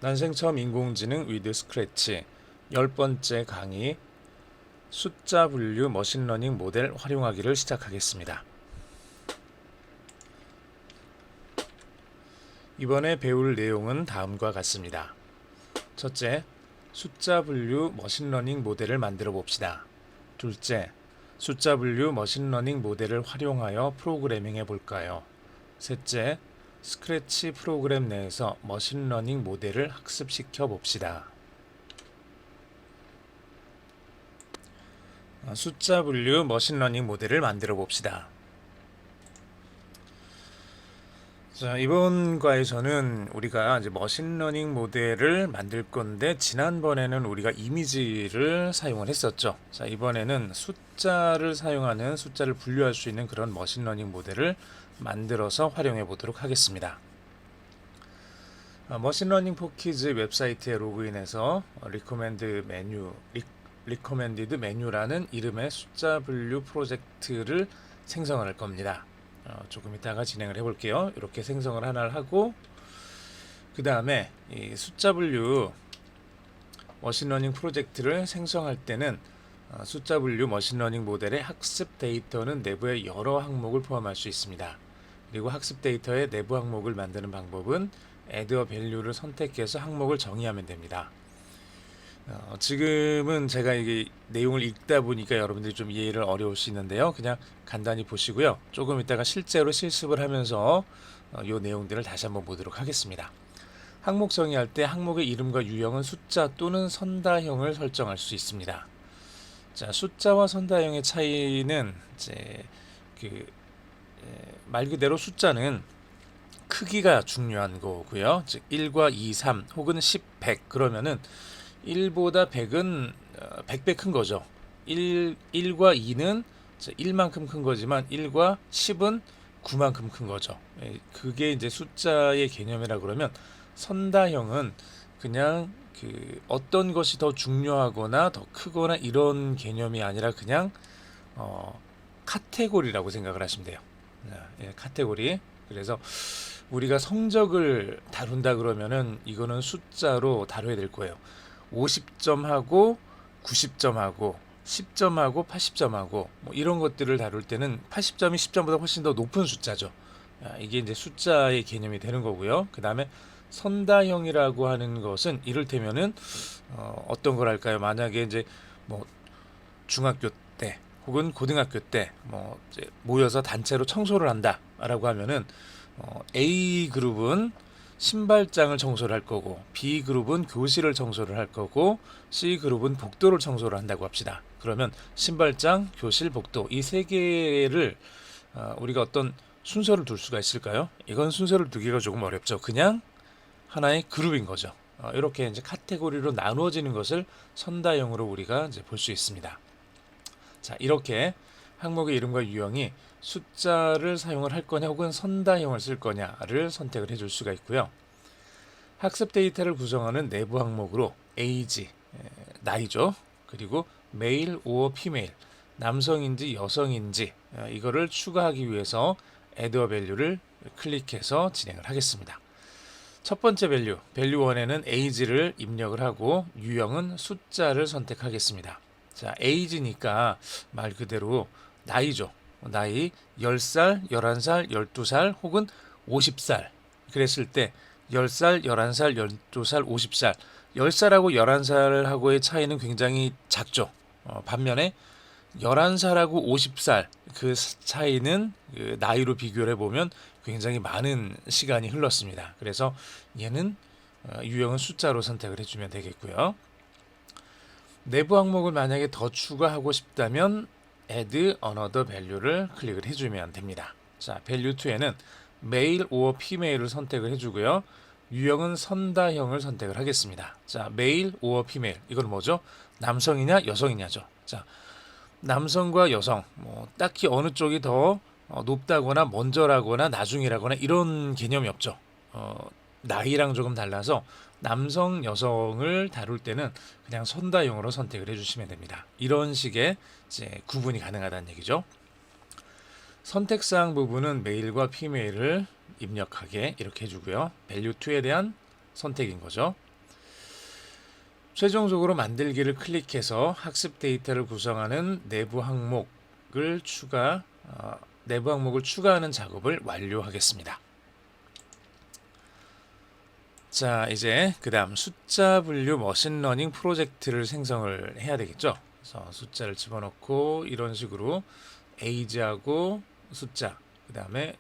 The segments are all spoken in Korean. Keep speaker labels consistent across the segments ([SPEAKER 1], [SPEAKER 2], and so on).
[SPEAKER 1] 난생 처음 인공지능 위드 스크래치 10번째 강의 숫자 분류 머신러닝 모델 활용하기를 시작하겠습니다. 이번에 배울 내용은 다음과 같습니다. 첫째, 숫자 분류 머신러닝 모델을 만들어 봅시다. 둘째, 숫자 분류 머신러닝 모델을 활용하여 프로그래밍 해볼까요? 셋째, 스크래치 프로그램 내에서 머신러닝 모델을 학습시켜 봅시다. 숫자 분류 머신러닝 모델을 만들어 봅시다. 자, 이번 과에서는 우리가 이제 머신러닝 모델을 만들 건데 지난번에는 우리가 이미지를 사용을 했었죠. 자, 이번에는 숫자를 사용하는 숫자를 분류할 수 있는 그런 머신러닝 모델을 만들어서 활용해 보도록 하겠습니다. 머신러닝 포키즈 웹사이트에 로그인해서 리커멘디드 메뉴라는 이름의 숫자 분류 프로젝트를 생성을 할 겁니다. 조금 이따가 진행을 해볼게요. 이렇게 생성을 하나를 하고 그 다음에 이 숫자 분류 머신러닝 프로젝트를 생성할 때는 숫자 분류 머신러닝 모델의 학습 데이터는 내부에 여러 항목을 포함할 수 있습니다. 그리고 학습 데이터의 내부 항목을 만드는 방법은 add a value를 선택해서 항목을 정의하면 됩니다. 지금은 제가 이게 내용을 읽다 보니까 여러분들이 좀 이해를 어려울 수 있는데요. 그냥 간단히 보시고요. 조금 이따가 실제로 실습을 하면서 이 내용들을 다시 한번 보도록 하겠습니다. 항목 정의할 때 항목의 이름과 유형은 숫자 또는 선다형을 설정할 수 있습니다. 자, 숫자와 선다형의 차이는 이제 말 그대로 숫자는 크기가 중요한 거고요. 즉 1과 2, 3 혹은 10, 100 그러면은 1보다 100은 100배 큰 거죠. 1과 2는 1만큼 큰 거지만 1과 10은 9만큼 큰 거죠. 그게 이제 숫자의 개념이라 그러면 선다형은 그냥 어떤 것이 더 중요하거나 더 크거나 이런 개념이 아니라 그냥 카테고리라고 생각을 하시면 돼요. 카테고리. 그래서 우리가 성적을 다룬다 그러면은 이거는 숫자로 다뤄야 될 거예요. 50점하고 90점하고 10점하고 80점하고 뭐 이런 것들을 다룰 때는 80점이 10점보다 훨씬 더 높은 숫자죠. 이게 이제 숫자의 개념이 되는 거고요. 그 다음에 선다형이라고 하는 것은 이를테면은 어떤 걸 할까요? 만약에 이제 뭐 중학교 때 혹은 고등학교 때 뭐 모여서 단체로 청소를 한다라고 하면은 A 그룹은 신발장을 청소를 할 거고 B 그룹은 교실을 청소를 할 거고 C 그룹은 복도를 청소를 한다고 합시다. 그러면 신발장, 교실, 복도 이 세 개를 우리가 어떤 순서를 둘 수가 있을까요? 이건 순서를 두기가 조금 어렵죠. 그냥 하나의 그룹인 거죠. 이렇게 이제 카테고리로 나누어지는 것을 선다형으로 우리가 이제 볼 수 있습니다. 자, 이렇게 항목의 이름과 유형이 숫자를 사용을 할 거냐 혹은 선다형을 쓸 거냐를 선택을 해줄 수가 있고요. 학습 데이터를 구성하는 내부 항목으로 age, 나이죠. 그리고 male or female, 남성인지 여성인지 이거를 추가하기 위해서 add a value를 클릭해서 진행을 하겠습니다. 첫 번째 밸류 1에는 age를 입력을 하고 유형은 숫자를 선택하겠습니다. 자, age니까 말 그대로 나이죠. 나이 10살, 11살, 12살 혹은 50살 그랬을 때 10살, 11살, 12살, 50살 10살하고 11살하고의 차이는 굉장히 작죠. 반면에 11살하고 50살 그 차이는 그 나이로 비교를 해보면 굉장히 많은 시간이 흘렀습니다. 그래서 얘는 유형은 숫자로 선택을 해주면 되겠고요. 내부 항목을 만약에 더 추가하고 싶다면 add another value를 클릭을 해주면 됩니다. 자, value 2에는 male or female을 선택을 해주고요. 유형은 선다형을 선택을 하겠습니다. 자, male or female 이건 뭐죠? 남성이냐 여성이냐죠. 자, 남성과 여성 뭐 딱히 어느 쪽이 더 높다거나 먼저라거나 나중이라거나 이런 개념이 없죠. 나이랑 조금 달라서 남성, 여성을 다룰 때는 그냥 선다형으로 선택을 해주시면 됩니다. 이런 식의 이제 구분이 가능하다는 얘기죠. 선택사항 부분은 메일과 피메일을 입력하게 이렇게 해주고요. value 2에 대한 선택인 거죠. 최종적으로 만들기를 클릭해서 학습 데이터를 구성하는 내부 항목을 추가하는 작업을 완료하겠습니다. 자, 이제 그 다음 숫자 분류 머신러닝 프로젝트를 생성을 해야 되겠죠. 그래서 숫자를 집어넣고 이런 식으로 age하고 숫자, 그 다음에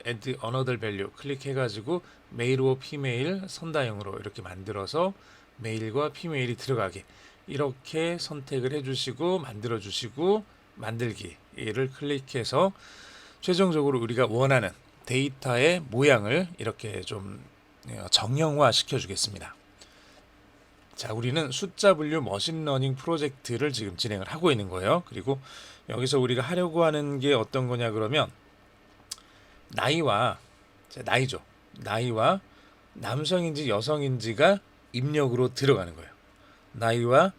[SPEAKER 1] add another value 클릭해가지고 메일 or 피메일 선다형으로 이렇게 만들어서 메일과 피메일이 들어가게 이렇게 선택을 해주시고 만들어주시고 만들기를 클릭해서 최종적으로 우리가 원하는 데이터의 모양을 이렇게 좀 정형화 시켜주겠습니다. 자, 우리는 숫자 분류 머신러닝 프로젝트를 지금 진행을 하고 있는 거예요. 그리고 여기서 우리가 하려고 하는 게 어떤 거냐 그러면 나이죠. 나이와 남성인지 여성인지가 입력으로 들어가는 거예요. 나이와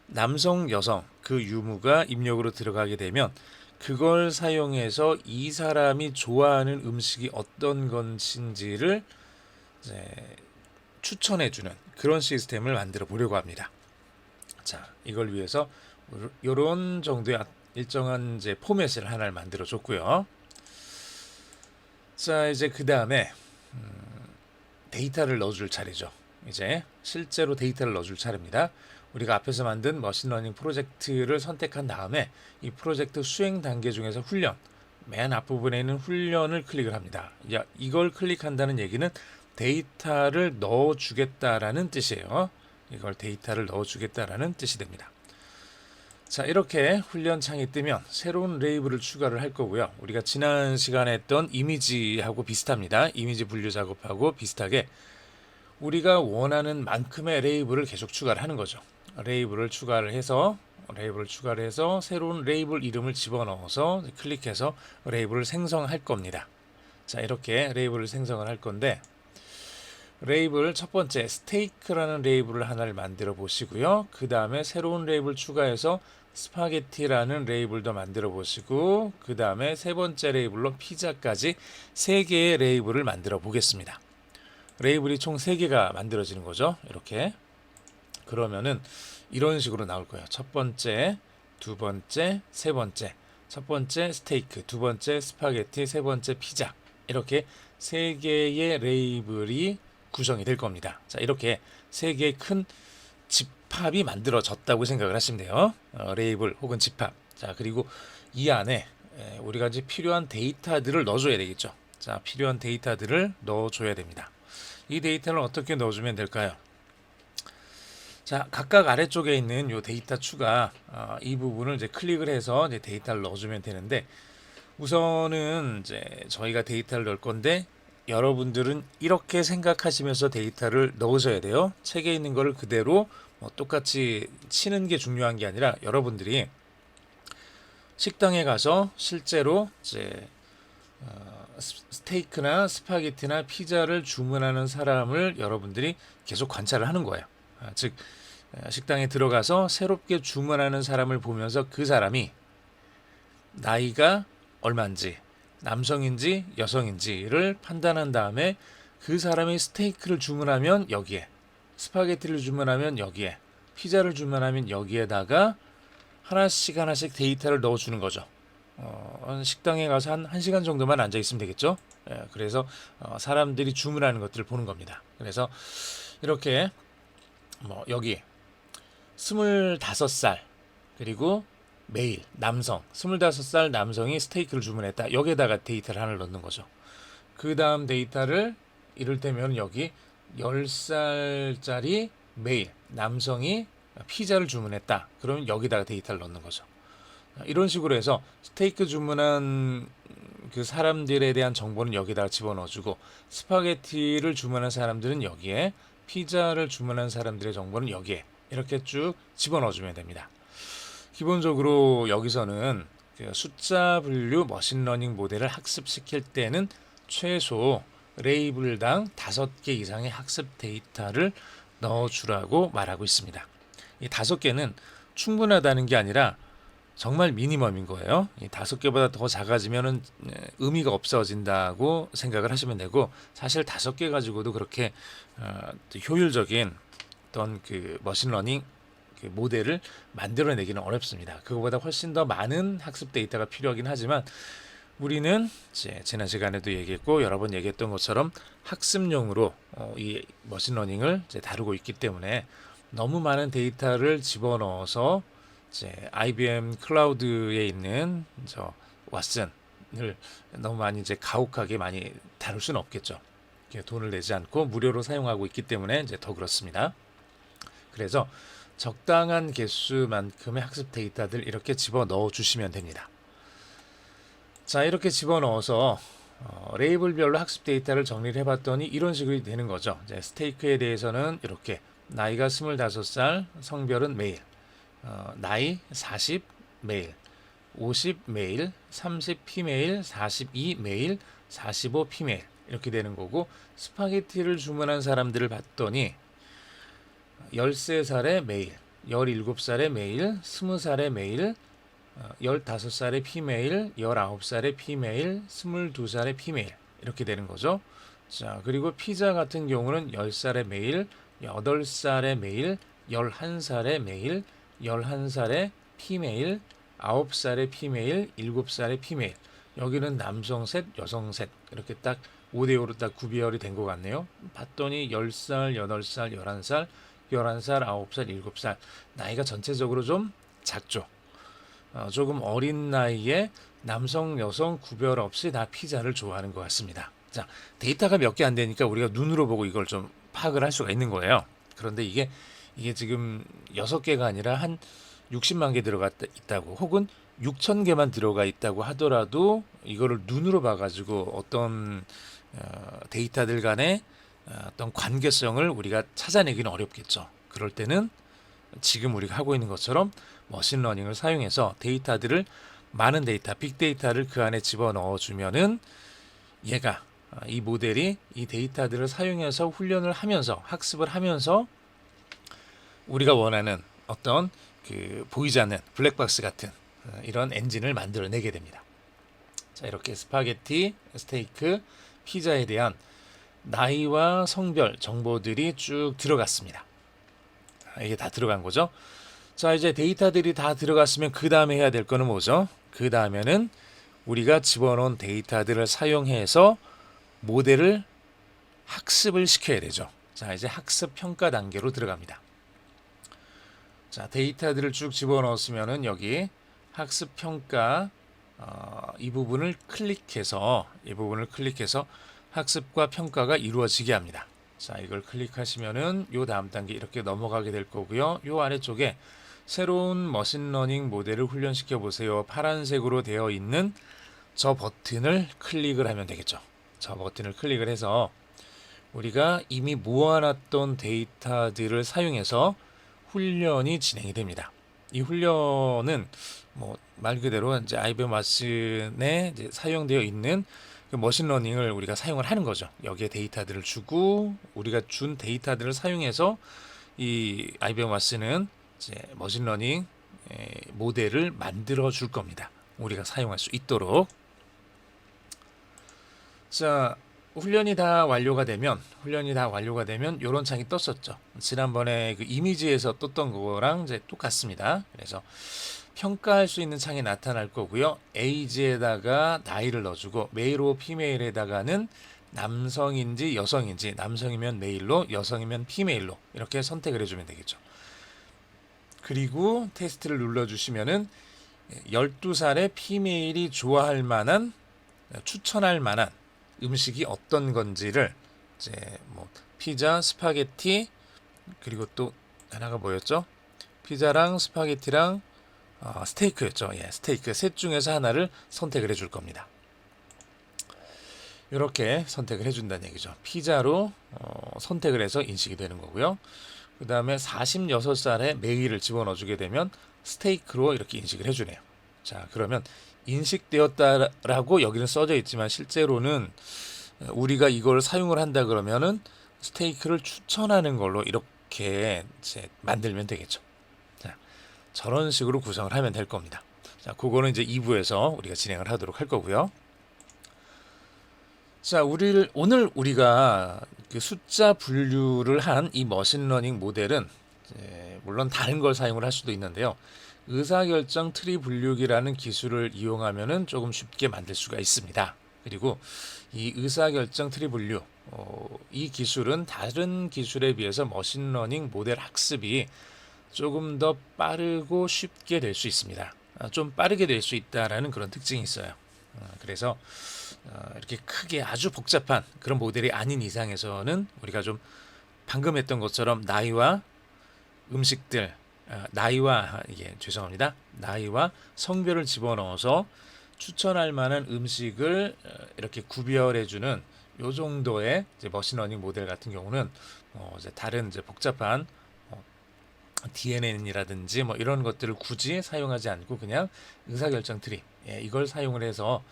[SPEAKER 1] 남성, 여성 그 유무가 입력으로 들어가게 되면 그걸 사용해서 이 사람이 좋아하는 음식이 어떤 것인지를 추천해주는 그런 시스템을 만들어 보려고 합니다. 자, 이걸 위해서 이런 정도의 일정한 포맷을 하나를 만들어 줬고요. 자, 이제 그 다음에 데이터를 넣어줄 차례죠. 이제 실제로 데이터를 넣어줄 차례입니다. 우리가 앞에서 만든 머신러닝 프로젝트를 선택한 다음에 이 프로젝트 수행 단계 중에서 훈련, 맨 앞부분에 있는 훈련을 클릭을 합니다. 이걸 클릭한다는 얘기는 데이터를 넣어주겠다라는 뜻이에요. 이걸 데이터를 넣어주겠다라는 뜻이 됩니다. 자, 이렇게 훈련 창이 뜨면 새로운 레이블을 추가를 할 거고요. 우리가 지난 시간에 했던 이미지하고 비슷합니다. 이미지 분류 작업하고 비슷하게 우리가 원하는 만큼의 레이블을 계속 추가를 하는 거죠. 레이블을 추가를 해서 새로운 레이블 이름을 집어넣어서 클릭해서 레이블을 생성할 겁니다. 자, 이렇게 레이블을 생성을 할 건데 레이블 첫 번째 스테이크라는 레이블을 하나를 만들어 보시고요. 그 다음에 새로운 레이블 추가해서 스파게티라는 레이블도 만들어 보시고 그 다음에 세 번째 레이블로 피자까지 3개의 레이블을 만들어 보겠습니다. 레이블이 총 3개가 만들어지는 거죠. 이렇게 그러면은 이런 식으로 나올 거예요. 첫 번째, 두 번째, 세 번째. 첫 번째 스테이크, 두 번째 스파게티, 세 번째 피자. 이렇게 3개의 레이블이 구성이 될 겁니다. 자, 이렇게 3개의 큰 집합이 만들어졌다고 생각을 하시면 돼요. 레이블 혹은 집합. 자, 그리고 이 안에 우리가 이제 필요한 데이터들을 넣어줘야 되겠죠. 자, 필요한 데이터들을 넣어줘야 됩니다. 이 데이터를 어떻게 넣어주면 될까요? 자, 각각 아래쪽에 있는 이 데이터 추가 이 부분을 이제 클릭을 해서 이제 데이터를 넣어주면 되는데 우선은 이제 저희가 데이터를 넣을 건데 여러분들은 이렇게 생각하시면서 데이터를 넣으셔야 돼요. 책에 있는 거를 그대로 똑같이 치는 게 중요한 게 아니라 여러분들이 식당에 가서 실제로 이제 스테이크나 스파게티나 피자를 주문하는 사람을 여러분들이 계속 관찰을 하는 거예요. 즉 식당에 들어가서 새롭게 주문하는 사람을 보면서 그 사람이 나이가 얼마인지 남성인지 여성인지를 판단한 다음에 그 사람이 스테이크를 주문하면 여기에 스파게티를 주문하면 여기에 피자를 주문하면 여기에다가 하나씩 데이터를 넣어주는 거죠. 식당에 가서 한 1시간 정도만 앉아 있으면 되겠죠. 그래서 사람들이 주문하는 것들을 보는 겁니다. 그래서 이렇게 여기 25살 그리고 메일 남성 25살 남성이 스테이크를 주문했다. 여기에다가 데이터를 하나 넣는 거죠. 그 다음 데이터를 이를테면 여기 10살짜리 메일 남성이 피자를 주문했다. 그러면 여기다가 데이터를 넣는 거죠. 이런 식으로 해서 스테이크 주문한 그 사람들에 대한 정보는 여기다가 집어넣어주고 스파게티를 주문한 사람들은 여기에 피자를 주문한 사람들의 정보는 여기에 이렇게 쭉 집어넣어주면 됩니다. 기본적으로 여기서는 숫자 분류 머신러닝 모델을 학습시킬 때는 최소 레이블당 5개 이상의 학습 데이터를 넣어주라고 말하고 있습니다. 이 5개는 충분하다는 게 아니라 정말 미니멈인 거예요. 이 5개보다 더 작아지면은 의미가 없어진다고 생각을 하시면 되고 사실 5개 가지고도 그렇게 효율적인 어떤 그 머신러닝 그 모델을 만들어내기는 어렵습니다. 그거보다 훨씬 더 많은 학습 데이터가 필요하긴 하지만 우리는 이제 지난 시간에도 얘기했고 여러 번 얘기했던 것처럼 학습용으로 이 머신러닝을 이제 다루고 있기 때문에 너무 많은 데이터를 집어넣어서 이제 IBM 클라우드에 있는 저 왓슨을 너무 많이 이제 가혹하게 많이 다룰 수는 없겠죠. 돈을 내지 않고 무료로 사용하고 있기 때문에 이제 더 그렇습니다. 그래서 적당한 개수만큼의 학습 데이터들 이렇게 집어넣어 주시면 됩니다. 자, 이렇게 집어넣어서 레이블별로 학습 데이터를 정리를 해봤더니 이런 식으로 되는 거죠. 이제 스테이크에 대해서는 이렇게 나이가 25살, 성별은 메일, 나이 40 메일, 50 메일, 30 피메일, 42 메일, 45 피메일 이렇게 되는 거고 스파게티를 주문한 사람들을 봤더니 13살의 메일, 17살의 메일, 20살의 메일, 15살의 피메일, 19살의 피메일, 22살의 피메일 이렇게 되는 거죠. 자, 그리고 피자 같은 경우는 10살의 메일, 8살의 메일, 11살의 메일, 11살의 피메일, 9살의 피메일, 7살의 피메일. 여기는 남성 셋, 여성 셋 이렇게 딱 5대5로 딱 구비열이 된 것 같네요. 봤더니 10살, 8살, 11살, 11살, 9살, 7살 나이가 전체적으로 좀 작죠. 조금 어린 나이에 남성, 여성 구별 없이 다 피자를 좋아하는 것 같습니다. 자, 데이터가 몇 개 안 되니까 우리가 눈으로 보고 이걸 좀 파악을 할 수가 있는 거예요. 그런데 이게 지금 6개가 아니라 한 60만 개 들어가 있다고 혹은 6천 개만 들어가 있다고 하더라도 이거를 눈으로 봐가지고 어떤 데이터들 간의 어떤 관계성을 우리가 찾아내기는 어렵겠죠. 그럴 때는 지금 우리가 하고 있는 것처럼 머신러닝을 사용해서 데이터들을 많은 데이터, 빅데이터를 그 안에 집어넣어 주면은 얘가 이 모델이 이 데이터들을 사용해서 훈련을 하면서 학습을 하면서 우리가 원하는 어떤 그 보이지 않는 블랙박스 같은 이런 엔진을 만들어내게 됩니다. 자, 이렇게 스파게티, 스테이크, 피자에 대한 나이와 성별 정보들이 쭉 들어갔습니다. 이게 다 들어간 거죠. 자, 이제 데이터들이 다 들어갔으면 그 다음에 해야 될 거는 뭐죠? 그 다음에는 우리가 집어넣은 데이터들을 사용해서 모델을 학습을 시켜야 되죠. 자, 이제 학습 평가 단계로 들어갑니다. 자, 데이터들을 쭉 집어넣었으면은 여기 학습 평가 이 부분을 클릭해서 학습과 평가가 이루어지게 합니다. 자, 이걸 클릭하시면은 요 다음 단계 이렇게 넘어가게 될 거고요. 요 아래쪽에 새로운 머신러닝 모델을 훈련시켜 보세요. 파란색으로 되어 있는 저 버튼을 클릭을 하면 되겠죠. 저 버튼을 클릭을 해서 우리가 이미 모아놨던 데이터들을 사용해서 훈련이 진행이 됩니다. 이 훈련은 뭐 말 그대로 이제 IBM 왓슨에 이제 사용되어 있는 그 머신러닝을 우리가 사용을 하는 거죠. 여기에 데이터들을 주고 우리가 준 데이터들을 사용해서 이 IBM 왓슨은 이제 머신러닝 모델을 만들어 줄 겁니다. 우리가 사용할 수 있도록. 자, 훈련이 다 완료가 되면 이런 창이 떴었죠. 지난번에 그 이미지에서 떴던 거랑 이제 똑같습니다. 그래서 평가할 수 있는 창이 나타날 거고요. 에이지에다가 나이를 넣어주고 메일로 피메일에다가는 남성인지 여성인지, 남성이면 메일로, 여성이면 피메일로 이렇게 선택을 해주면 되겠죠. 그리고 테스트를 눌러주시면은 12살의 피메일이 좋아할 만한, 추천할 만한 음식이 어떤 건지를 이제 뭐 피자, 스파게티, 그리고 또 하나가 뭐였죠? 피자랑 스파게티랑 스테이크였죠. 예, 스테이크 셋 중에서 하나를 선택을 해줄 겁니다. 이렇게 선택을 해준다는 얘기죠. 피자로 선택을 해서 인식이 되는 거고요. 그 다음에 46살의 메일을 집어넣어주게 되면 스테이크로 이렇게 인식을 해주네요. 자, 그러면 인식되었다라고 여기는 써져 있지만 실제로는 우리가 이걸 사용을 한다 그러면은 스테이크를 추천하는 걸로 이렇게 이제 만들면 되겠죠. 자, 저런 식으로 구성을 하면 될 겁니다. 자, 그거는 이제 2부에서 우리가 진행을 하도록 할 거고요. 자, 오늘 우리가 그 숫자 분류를 한 이 머신러닝 모델은 물론 다른 걸 사용을 할 수도 있는데요. 의사결정 트리 분류기라는 기술을 이용하면은 조금 쉽게 만들 수가 있습니다. 그리고 이 의사결정 트리 분류, 이 기술은 다른 기술에 비해서 머신러닝 모델 학습이 조금 더 빠르고 쉽게 될 수 있습니다. 좀 빠르게 될 수 있다라는 그런 특징이 있어요. 그래서 이렇게 크게 아주 복잡한 그런 모델이 아닌 이상에서는 우리가 좀 방금 했던 것처럼 나이와 음식들, 죄송합니다. 나이와 성별을 집어넣어서 추천할 만한 음식을 이렇게 구별해주는 요 정도의 이제 머신러닝 모델 같은 경우는 이제 다른 이제 복잡한 DNN이라든지 뭐 이런 것들을 굳이 사용하지 않고 그냥 의사결정 트리, 이걸 사용을 해서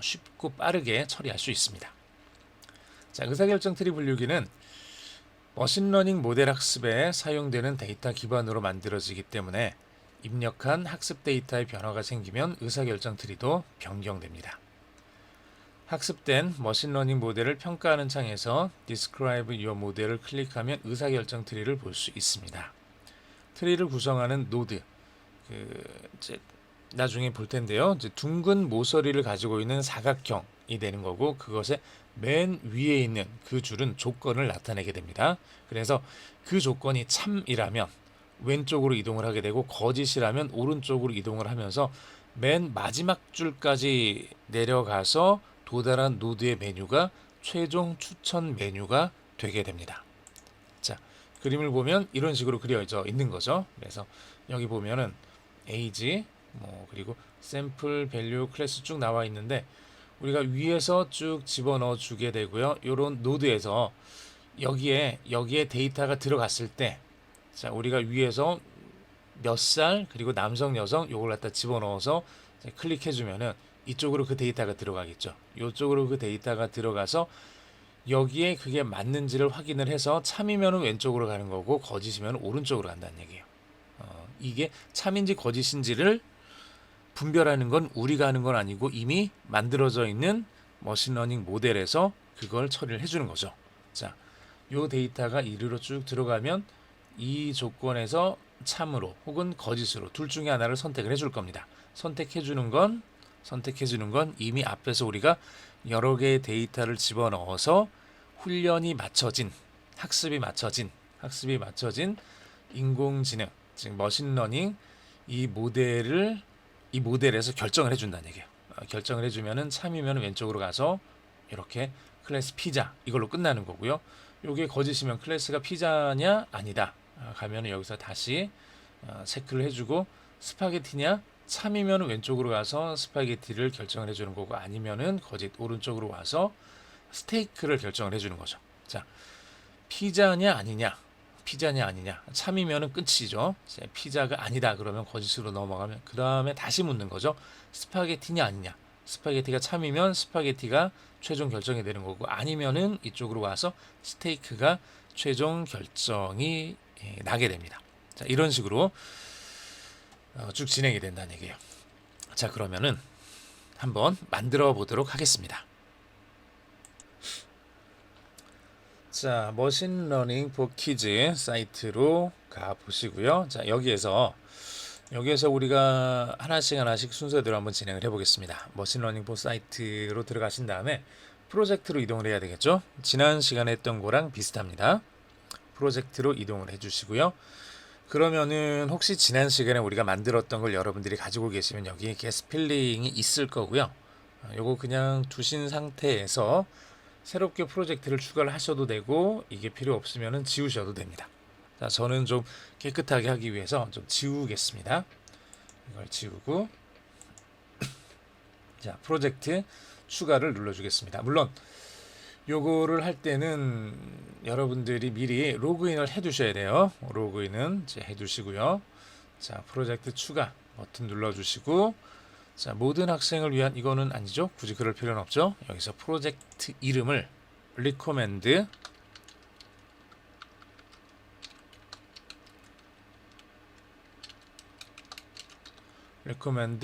[SPEAKER 1] 쉽고 빠르게 처리할 수 있습니다. 자, 의사결정 트리 분류기는 머신러닝 모델 학습에 사용되는 데이터 기반으로 만들어지기 때문에 입력한 학습 데이터의 변화가 생기면 의사결정 트리도 변경됩니다. 학습된 머신러닝 모델을 평가하는 창에서 Describe Your 모델을 클릭하면 의사결정 트리를 볼 수 있습니다. 트리를 구성하는 노드, 이제 나중에 볼 텐데요. 이제 둥근 모서리를 가지고 있는 사각형이 되는 거고, 그것의 맨 위에 있는 그 줄은 조건을 나타내게 됩니다. 그래서 그 조건이 참이라면 왼쪽으로 이동을 하게 되고, 거짓이라면 오른쪽으로 이동을 하면서 맨 마지막 줄까지 내려가서 도달한 노드의 메뉴가 최종 추천 메뉴가 되게 됩니다. 자, 그림을 보면 이런 식으로 그려져 있는 거죠. 그래서 여기 보면은 에이지, 그리고 샘플 밸류 클래스 쭉 나와 있는데, 우리가 위에서 쭉 집어넣어 주게 되고요. 이런 노드에서 여기에 데이터가 들어갔을 때, 자, 우리가 위에서 몇 살, 그리고 남성, 여성 요걸 갖다 집어넣어서 클릭해 주면은 이쪽으로 그 데이터가 들어가겠죠. 이쪽으로 그 데이터가 들어가서 여기에 그게 맞는지를 확인을 해서 참이면 왼쪽으로 가는 거고, 거짓이면 오른쪽으로 간다는 얘기예요. 이게 참인지 거짓인지를 분별하는 건 우리가 하는 건 아니고 이미 만들어져 있는 머신러닝 모델에서 그걸 처리를 해주는 거죠. 자, 요 데이터가 이리로 쭉 들어가면 이 조건에서 참으로 혹은 거짓으로 둘 중에 하나를 선택을 해줄 겁니다. 선택해 주는 건 이미 앞에서 우리가 여러 개의 데이터를 집어넣어서 훈련이 맞춰진, 학습이 맞춰진 인공지능, 즉 머신러닝 이 모델에서 결정을 해준다는 얘기예요. 결정을 해주면은 참이면 왼쪽으로 가서 이렇게 클래스 피자 이걸로 끝나는 거고요. 요게 거짓이면 클래스가 피자냐 아니다 가면은 여기서 다시 체크를 해주고, 스파게티냐 참이면 왼쪽으로 가서 스파게티를 결정을 해주는 거고, 아니면은 거짓 오른쪽으로 와서 스테이크를 결정을 해주는 거죠. 자, 피자냐 아니냐 참이면은 끝이죠. 피자가 아니다 그러면 거짓으로 넘어가면 그 다음에 다시 묻는 거죠. 스파게티냐 아니냐. 스파게티가 참이면 스파게티가 최종 결정이 되는 거고, 아니면은 이쪽으로 와서 스테이크가 최종 결정이 나게 됩니다. 자, 이런 식으로 쭉 진행이 된다는 얘기예요. 자, 그러면은 한번 만들어 보도록 하겠습니다. 자, 머신러닝 포 키즈 사이트로 가 보시고요. 자, 여기에서 우리가 하나씩 순서대로 한번 진행을 해 보겠습니다. 머신러닝 포 사이트로 들어가신 다음에 프로젝트로 이동을 해야 되겠죠. 지난 시간에 했던 거랑 비슷합니다. 프로젝트로 이동을 해 주시고요. 그러면은 혹시 지난 시간에 우리가 만들었던 걸 여러분들이 가지고 계시면 여기에 게스트 필링이 있을 거고요. 요거 그냥 두신 상태에서 새롭게 프로젝트를 추가를 하셔도 되고, 이게 필요 없으면 지우셔도 됩니다. 자, 저는 좀 깨끗하게 하기 위해서 좀 지우겠습니다. 이걸 지우고, 자, 프로젝트 추가를 눌러주겠습니다. 물론 요거를 할 때는 여러분들이 미리 로그인을 해 두셔야 돼요. 로그인은 이제 해 두시고요. 자, 프로젝트 추가 버튼 눌러주시고, 자, 모든 학생을 위한, 이거는 아니죠. 굳이 그럴 필요는 없죠. 여기서 프로젝트 이름을 recommend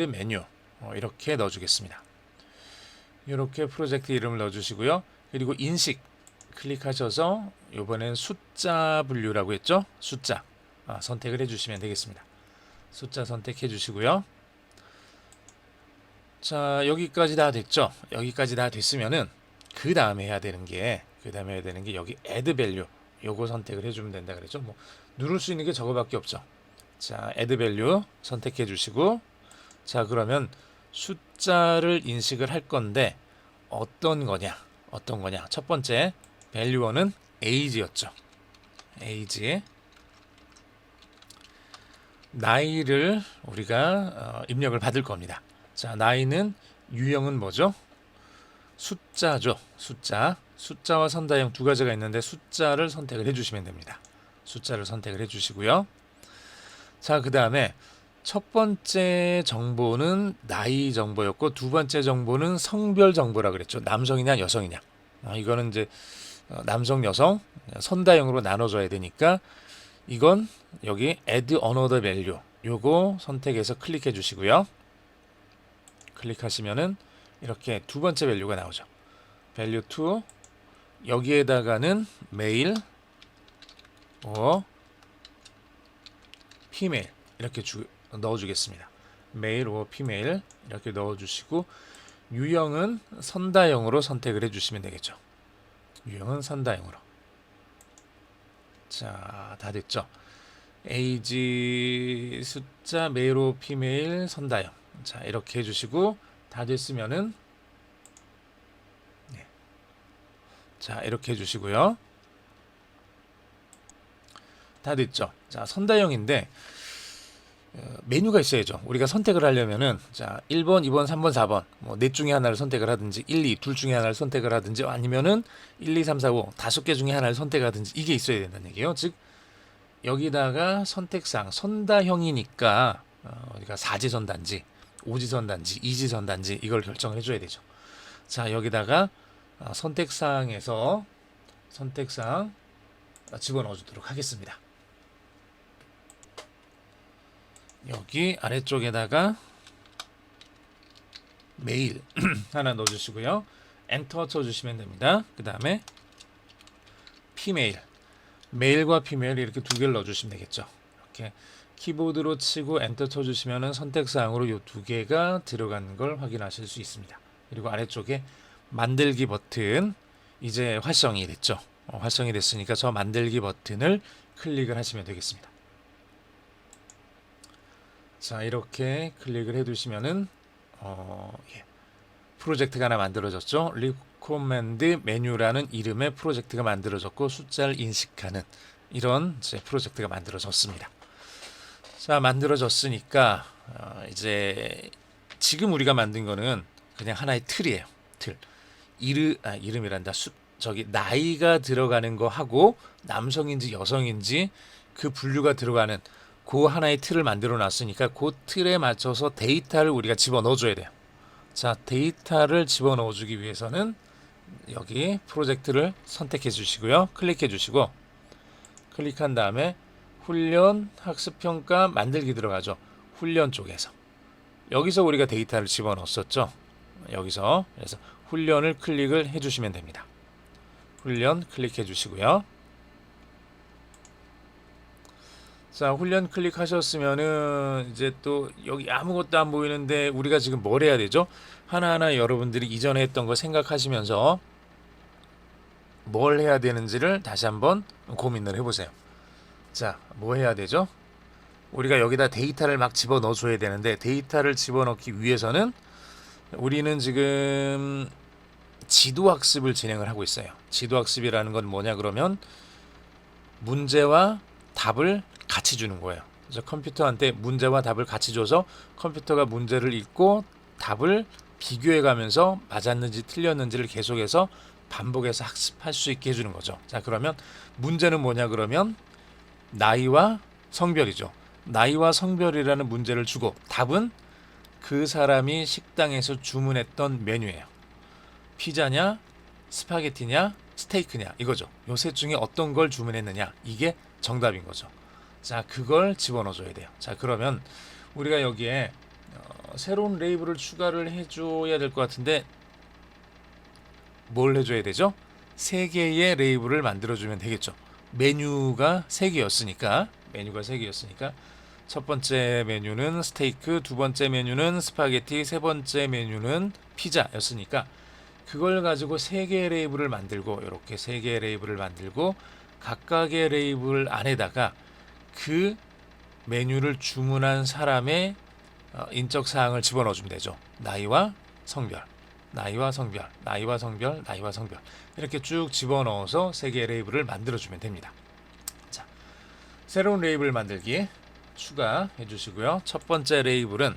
[SPEAKER 1] 메뉴 이렇게 넣어주겠습니다. 이렇게 프로젝트 이름을 넣어주시고요. 그리고 인식, 클릭하셔서 이번엔 숫자 분류라고 했죠? 숫자 선택을 해주시면 되겠습니다. 숫자 선택해 주시고요. 자, 여기까지 다 됐죠? 여기까지 다 됐으면은 그 다음에 해야 되는 게 여기 add value 요거 선택을 해주면 된다 그랬죠? 뭐 누를 수 있는 게 저거밖에 없죠. 자, add value 선택해 주시고, 자, 그러면 숫자를 인식을 할 건데 어떤 거냐? 첫 번째 value는 age였죠. age, 나이를 우리가 입력을 받을 겁니다. 자, 나이는 유형은 뭐죠? 숫자죠. 숫자와 선다형 두 가지가 있는데 숫자를 선택을 해주시면 됩니다. 숫자를 선택을 해주시고요. 자, 그 다음에 첫 번째 정보는 나이 정보였고 두 번째 정보는 성별 정보라 그랬죠. 남성이냐 여성이냐. 이거는 이제 남성 여성 선다형으로 나눠줘야 되니까 이건 여기 add another value 요거 선택해서 클릭해 주시고요. 클릭하시면은 이렇게 두 번째 밸류가 나오죠. value 2 여기에다가는 male or female 이렇게 넣어주겠습니다. male or female 이렇게 넣어주시고 유형은 선다형으로 선택을 해주시면 되겠죠. 유형은 선다형으로. 자, 다 됐죠. age 숫자 male or female 선다형. 자, 이렇게 해주시고 다 됐으면은 자, 이렇게 해주시고요. 다 됐죠. 자, 선다형인데 메뉴가 있어야죠. 우리가 선택을 하려면은 자 1번, 2번, 3번, 4번 뭐 넷 중에 하나를 선택을 하든지 1, 2 둘 중에 하나를 선택을 하든지 아니면은 1, 2, 3, 4, 5 다섯 개 중에 하나를 선택하든지 이게 있어야 된다는 얘기예요. 즉 여기다가 선택사항 선다형이니까 우리가 4지선 단지, 5지선 단지, 2지선 단지 이걸 결정을 해줘야 되죠. 자, 여기다가 선택사항에서 선택사항 집어넣어 주도록 하겠습니다. 여기 아래쪽에다가 메일 하나 넣어주시고요. 엔터 쳐주시면 됩니다. 그 다음에 피메일, 메일과 피메일 이렇게 두 개를 넣어주시면 되겠죠. 이렇게 키보드로 치고 엔터 쳐주시면 선택사항으로 이 두 개가 들어간 걸 확인하실 수 있습니다. 그리고 아래쪽에 만들기 버튼 이제 활성이 됐죠. 활성이 됐으니까 저 만들기 버튼을 클릭을 하시면 되겠습니다. 자, 이렇게 클릭을 해두시면은 프로젝트가 하나 만들어졌죠. 리코멘드 메뉴라는 이름의 프로젝트가 만들어졌고 숫자를 인식하는 이런 프로젝트가 만들어졌습니다. 자, 만들어졌으니까 이제 지금 우리가 만든 거는 그냥 하나의 틀이에요. 틀. 이름이란다. 저기 나이가 들어가는 거 하고 남성인지 여성인지 그 분류가 들어가는 그 하나의 틀을 만들어 놨으니까 그 틀에 맞춰서 데이터를 우리가 집어넣어 줘야 돼요. 자, 데이터를 집어넣어 주기 위해서는 여기 프로젝트를 선택해 주시고요. 클릭해 주시고 클릭한 다음에 훈련 학습평가 만들기 들어가죠. 훈련 쪽에서 여기서 우리가 데이터를 집어넣었었죠. 여기서 그래서 훈련을 클릭을 해 주시면 됩니다. 훈련 클릭해 주시고요. 자, 훈련 클릭하셨으면은 이제 또 여기 아무것도 안 보이는데 우리가 지금 뭘 해야 되죠? 하나하나 여러분들이 이전에 했던 거 생각하시면서 뭘 해야 되는지를 다시 한번 고민을 해보세요. 자, 뭐 해야 되죠? 우리가 여기다 데이터를 막 집어넣어 줘야 되는데 데이터를 집어넣기 위해서는 우리는 지금 지도학습을 진행을 하고 있어요. 지도학습이라는 건 뭐냐 그러면 문제와 답을 같이 주는 거예요. 그래서 컴퓨터한테 문제와 답을 같이 줘서 컴퓨터가 문제를 읽고 답을 비교해 가면서 맞았는지 틀렸는지를 계속해서 반복해서 학습할 수 있게 해주는 거죠. 자, 그러면 문제는 뭐냐 그러면 나이와 성별이죠. 나이와 성별이라는 문제를 주고 답은 그 사람이 식당에서 주문했던 메뉴예요. 피자냐, 스파게티냐, 스테이크냐 이거죠. 요 셋 중에 어떤 걸 주문했느냐 이게 정답인 거죠. 자, 그걸 집어넣어 줘야 돼요. 자, 그러면 우리가 여기에 새로운 레이블을 추가를 해줘야 될 것 같은데 뭘 해줘야 되죠? 3개의 레이블을 만들어주면 되겠죠. 메뉴가 3개였으니까 첫 번째 메뉴는 스테이크, 두 번째 메뉴는 스파게티, 세 번째 메뉴는 피자였으니까 그걸 가지고 3개의 레이블을 만들고 이렇게 3개의 레이블을 만들고 각각의 레이블 안에다가 그 메뉴를 주문한 사람의 인적 사항을 집어넣어 주면 되죠. 나이와 성별, 나이와 성별, 나이와 성별, 나이와 성별 이렇게 쭉 집어넣어서 3개의 레이블을 만들어 주면 됩니다. 자, 새로운 레이블 만들기 추가해 주시고요. 첫 번째 레이블은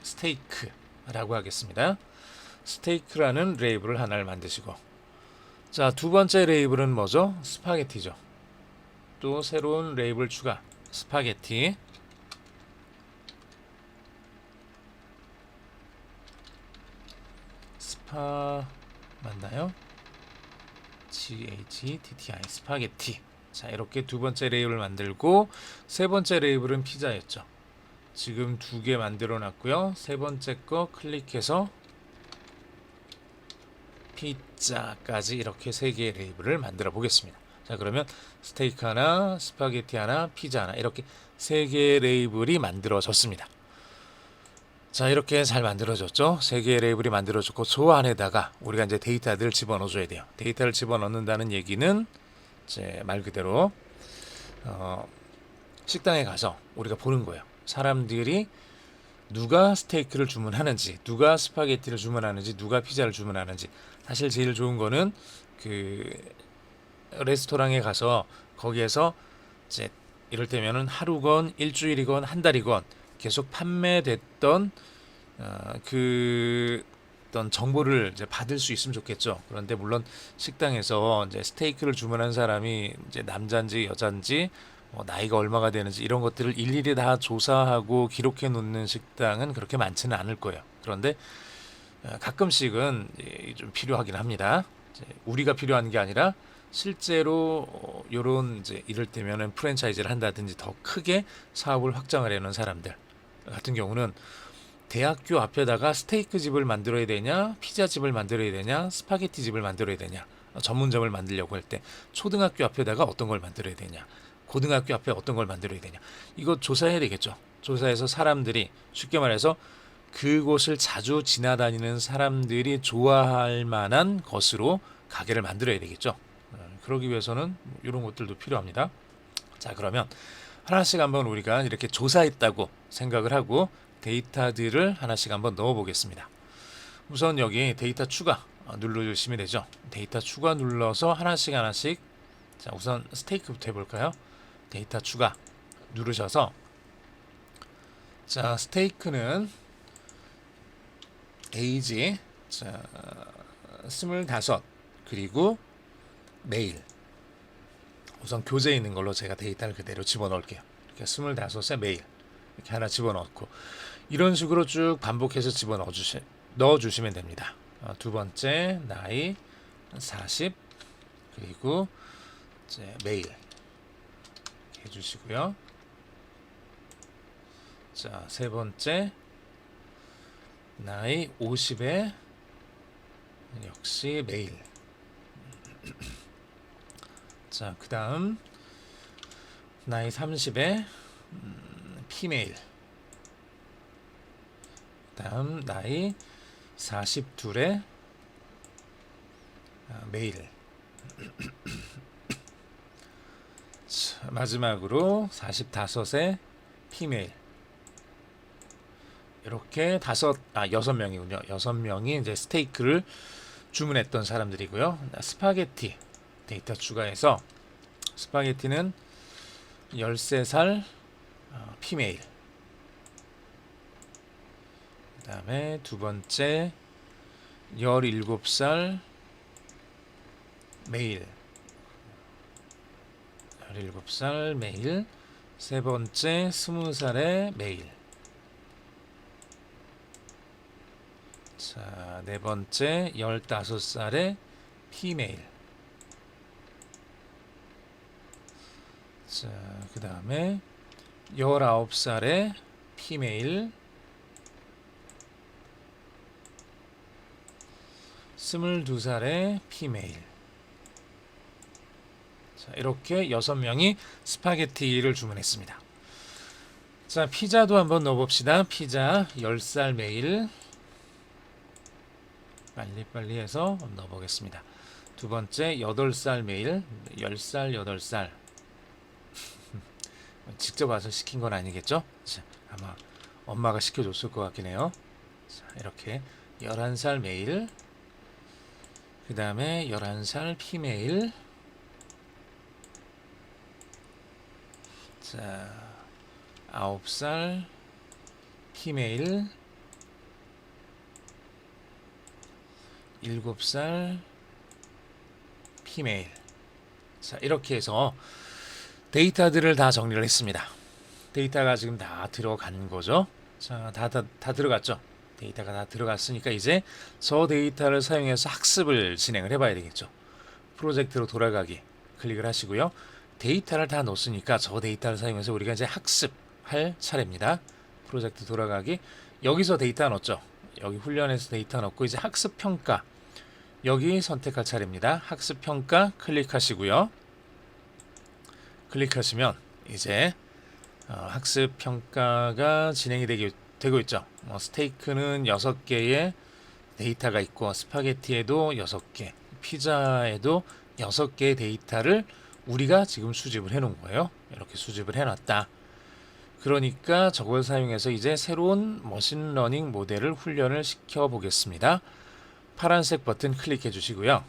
[SPEAKER 1] 스테이크라고 하겠습니다. 스테이크라는 레이블을 하나를 만드시고, 자, 두 번째 레이블은 뭐죠? 스파게티죠. 또 새로운 레이블 추가, 스파게티. 스파 맞나요? GHTTI 스파게티. 자, 이렇게 두 번째 레이블을 만들고 세 번째 레이블은 피자였죠. 지금 2개 만들어 놨고요. 세 번째 거 클릭해서 피자까지 이렇게 3개의 레이블을 만들어 보겠습니다. 자, 그러면 스테이크 하나, 스파게티 하나, 피자 하나 이렇게 3개의 레이블이 만들어졌습니다. 자, 이렇게 잘 만들어졌죠. 3개의 레이블이 만들어졌고 저 안에다가 우리가 이제 데이터들을 집어넣어 줘야 돼요. 데이터를 집어넣는다는 얘기는 이제 말 그대로 식당에 가서 우리가 보는 거예요. 사람들이 누가 스테이크를 주문하는지, 누가 스파게티를 주문하는지, 누가 피자를 주문하는지. 사실 제일 좋은 거는 그 레스토랑에 가서 거기에서 이제 이럴 때면은 하루건 일주일이건 한 달이건 계속 판매됐던 그 어떤 정보를 이제 받을 수 있으면 좋겠죠. 그런데 물론 식당에서 이제 스테이크를 주문한 사람이 이제 남자인지 여자인지 나이가 얼마가 되는지 이런 것들을 일일이 다 조사하고 기록해 놓는 식당은 그렇게 많지는 않을 거예요. 그런데 가끔씩은 좀 필요하긴 합니다. 우리가 필요한 게 아니라 실제로 요런 이제 이럴 때면은 프랜차이즈를 한다든지 더 크게 사업을 확장을 해놓은 사람들 같은 경우는 대학교 앞에다가 스테이크 집을 만들어야 되냐, 피자 집을 만들어야 되냐, 스파게티 집을 만들어야 되냐, 전문점을 만들려고 할 때 초등학교 앞에다가 어떤 걸 만들어야 되냐, 고등학교 앞에 어떤 걸 만들어야 되냐, 이거 조사해야 되겠죠. 조사해서 사람들이 쉽게 말해서 그곳을 자주 지나다니는 사람들이 좋아할 만한 것으로 가게를 만들어야 되겠죠. 그러기 위해서는 이런 것들도 필요합니다. 자, 그러면 하나씩 한번 우리가 이렇게 조사했다고 생각을 하고 데이터들을 하나씩 한번 넣어 보겠습니다. 우선 여기 데이터 추가 눌러주시면 되죠. 데이터 추가 눌러서 하나씩 자, 우선 스테이크부터 해볼까요? 데이터 추가 누르셔서, 자, 스테이크는 에이지 25 그리고 메일, 우선 교재에 있는 걸로 제가 데이터를 그대로 집어넣을게요. 이렇게 25에 메일 이렇게 하나 집어넣고 이런 식으로 쭉 반복해서 넣어주시면 됩니다. 두 번째 나이 40 그리고 이제 메일 해주시고요. 자, 세 번째 나이 50에 역시 메일. 자, 그 다음 나이 30에 피메일. 다음 나이 42에 메일. 자, 마지막으로 45에 피메일. 이렇게 6명이군요. 6명이 이제 스테이크를 주문했던 사람들이고요. 스파게티 데이터 추가해서 스파게티는 13살 피메일. 그 다음에 두 번째 17살 메일. 17살 메일. 세 번째 20살의 메일. 자, 네 번째 15살의 피메일. 자, 그 다음에 19살의 피메일. 22살의 피메일. 자, 이렇게 6명이 스파게티를 주문했습니다. 자, 피자도 한번 넣어봅시다. 피자 10살 메일. 빨리빨리 해서 넣어보겠습니다. 두 번째 8살 메일. 10살 8살. 직접 와서 시킨 건 아니겠죠? 자, 아마 엄마가 시켜줬을 것 같긴 해요. 자, 이렇게 11살 메일. 그 다음에 11살 피메일. 자, 9살 피메일. 7살 피메일. 자, 이렇게 해서 데이터들을 다 정리를 했습니다. 데이터가 지금 다 들어간 거죠. 자, 다 들어갔죠. 데이터가 다 들어갔으니까 이제 저 데이터를 사용해서 학습을 진행을 해봐야 되겠죠. 프로젝트로 돌아가기 클릭을 하시고요. 데이터를 다 넣었으니까 저 데이터를 사용해서 우리가 이제 학습할 차례입니다. 프로젝트 돌아가기. 여기서 데이터 넣었죠. 여기 훈련에서 데이터 넣고 이제 학습 평가 여기 선택할 차례입니다. 학습 평가 클릭하시고요. 클릭하시면 이제 학습 평가가 진행이 되고 있죠. 스테이크는 6개의 데이터가 있고 스파게티에도 6개, 피자에도 6개의 데이터를 우리가 지금 수집을 해 놓은 거예요. 이렇게 수집을 해 놨다. 그러니까 저걸 사용해서 이제 새로운 머신러닝 모델을 훈련을 시켜 보겠습니다. 파란색 버튼 클릭해 주시고요.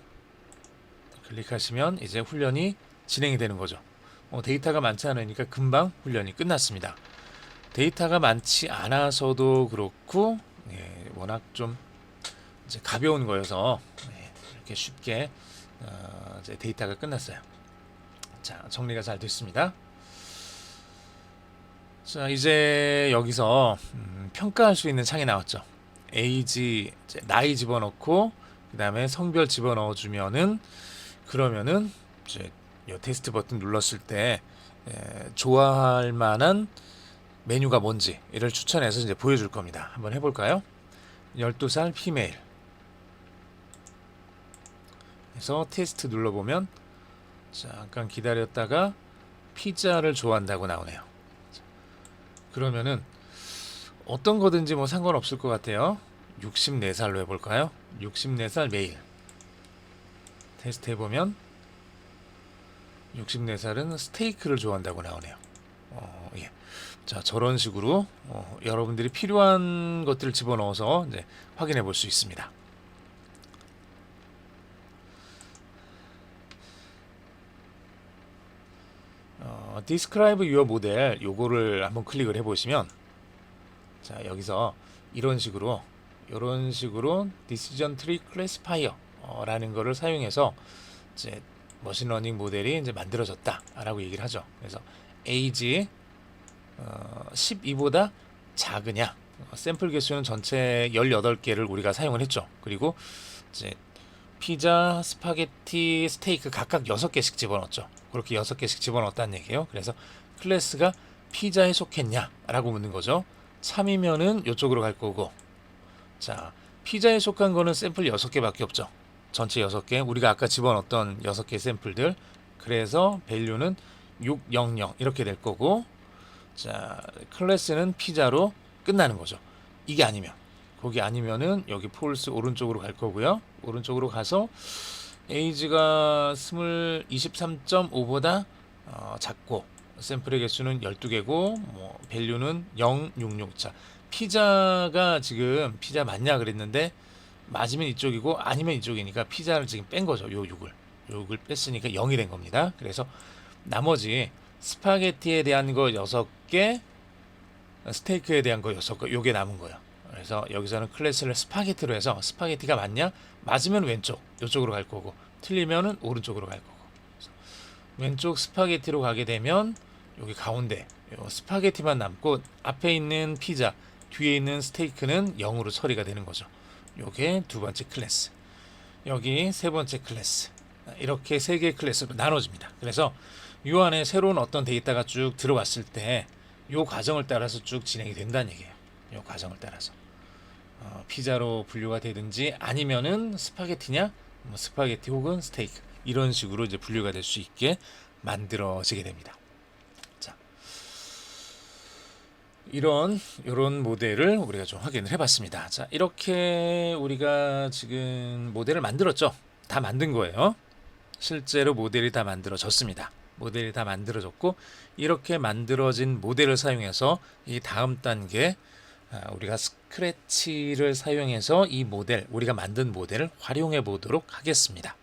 [SPEAKER 1] 클릭하시면 이제 훈련이 진행이 되는 거죠. 데이터가 많지 않으니까 금방 훈련이 끝났습니다. 데이터가 많지 않아서도 그렇고 워낙 좀 이제 가벼운 거여서 이렇게 쉽게 이제 데이터가 끝났어요. 자, 정리가 잘 됐습니다. 자, 이제 여기서 평가할 수 있는 창이 나왔죠. 에이지, 나이 집어넣고 그 다음에 성별 집어넣어 주면은 그러면은 이제 이 테스트 버튼 눌렀을 때 좋아할 만한 메뉴가 뭔지 이를 추천해서 이제 보여줄 겁니다. 한번 해볼까요? 12살 피메일. 그래서 테스트 눌러보면 잠깐 기다렸다가 피자를 좋아한다고 나오네요. 그러면은 어떤 거든지 뭐 상관없을 것 같아요. 64살로 해볼까요? 64살 메일. 테스트 해보면 64살은 스테이크를 좋아한다고 나오네요. 예. 자, 저런 식으로 여러분들이 필요한 것들을 집어넣어서 이제 확인해 볼 수 있습니다. Describe your model 요거를 한번 클릭을 해보시면 자, 여기서 이런 식으로 Decision Tree Classifier 라는 거를 사용해서 이제 머신러닝 모델이 이제 만들어졌다라고 얘기를 하죠. 그래서 age 12보다 작으냐, 샘플 개수는 전체 18개를 우리가 사용을 했죠. 그리고 이제 피자, 스파게티, 스테이크 각각 6개씩 집어넣었죠. 그렇게 6개씩 집어넣었다는 얘기예요. 그래서 클래스가 피자에 속했냐라고 묻는 거죠. 참이면은 이쪽으로 갈 거고, 자, 피자에 속한 거는 샘플 6개밖에 없죠. 전체 6개, 우리가 아까 집어넣었던 6개 샘플들. 그래서 밸류는 600 이렇게 될 거고, 자, 클래스는 피자로 끝나는 거죠. 이게 아니면, 거기 아니면은 여기 폴스 오른쪽으로 갈 거고요. 오른쪽으로 가서 에이지가 23.5보다 작고 샘플의 개수는 12개고 뭐 밸류는 066. 자, 피자가 지금 피자 맞냐 그랬는데 맞으면 이쪽이고 아니면 이쪽이니까 피자를 지금 뺀 거죠. 요 6을 뺐으니까 0이 된 겁니다. 그래서 나머지 스파게티에 대한 거 6개, 스테이크에 대한 거 6개, 요게 남은 거예요. 그래서 여기서는 클래스를 스파게티로 해서 스파게티가 맞냐? 맞으면 왼쪽, 이쪽으로 갈 거고 틀리면은 오른쪽으로 갈 거고. 왼쪽 스파게티로 가게 되면 여기 가운데 요 스파게티만 남고 앞에 있는 피자, 뒤에 있는 스테이크는 0으로 처리가 되는 거죠. 요게 두 번째 클래스. 여기 세 번째 클래스. 이렇게 세 개의 클래스로 나눠집니다. 그래서 요 안에 새로운 어떤 데이터가 쭉 들어왔을 때 요 과정을 따라서 쭉 진행이 된다는 얘기예요. 요 과정을 따라서. 피자로 분류가 되든지 아니면은 스파게티냐 뭐 스파게티 혹은 스테이크 이런 식으로 이제 분류가 될 수 있게 만들어지게 됩니다. 자, 이런 모델을 우리가 좀 확인을 해봤습니다. 자, 이렇게 우리가 지금 모델을 만들었죠. 다 만든 거예요. 실제로 모델이 다 만들어졌습니다. 모델이 다 만들어졌고 이렇게 만들어진 모델을 사용해서 이 다음 단계 우리가 스크래치를 사용해서 이 모델, 우리가 만든 모델을 활용해 보도록 하겠습니다.